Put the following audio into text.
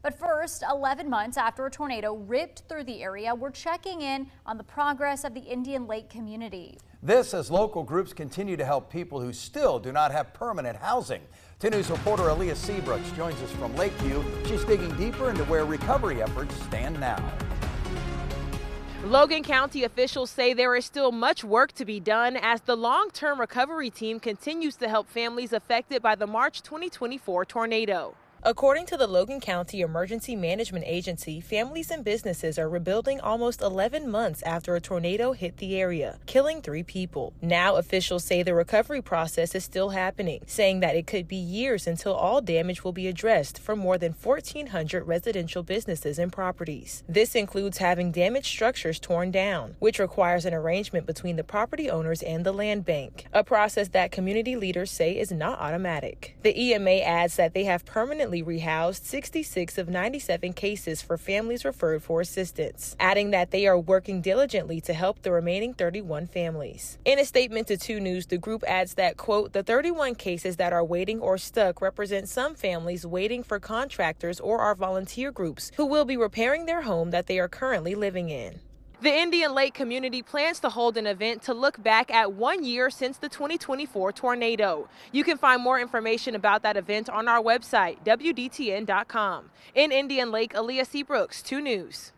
But first, 11 months after a tornado ripped through the area, we're checking in on the progress of the Indian Lake community. This as local groups continue to help people who still do not have permanent housing. 10 News reporter Aaliyah Seabrooks joins us from Lakeview. She's digging deeper into where recovery efforts stand now. Logan County officials say there is still much work to be done as the long-term recovery team continues to help families affected by the March 2024 tornado. According to the Logan County Emergency Management Agency, families and businesses are rebuilding almost 11 months after a tornado hit the area, killing 3 people. Now officials say the recovery process is still happening, saying that it could be years until all damage will be addressed for more than 1,400 residential businesses and properties. This includes having damaged structures torn down, which requires an arrangement between the property owners and the land bank, a process that community leaders say is not automatic. The EMA adds that they have permanently rehoused 66 of 97 cases for families referred for assistance, adding that they are working diligently to help the remaining 31 families. In a statement to 2 News, the group adds that, quote, the 31 cases that are waiting or stuck represent some families waiting for contractors or our volunteer groups who will be repairing their home that they are currently living in. The Indian Lake community plans to hold an event to look back at 1 year since the 2024 tornado. You can find more information about that event on our website, WDTN.com. In Indian Lake, Aaliyah Seabrooks, 2 News.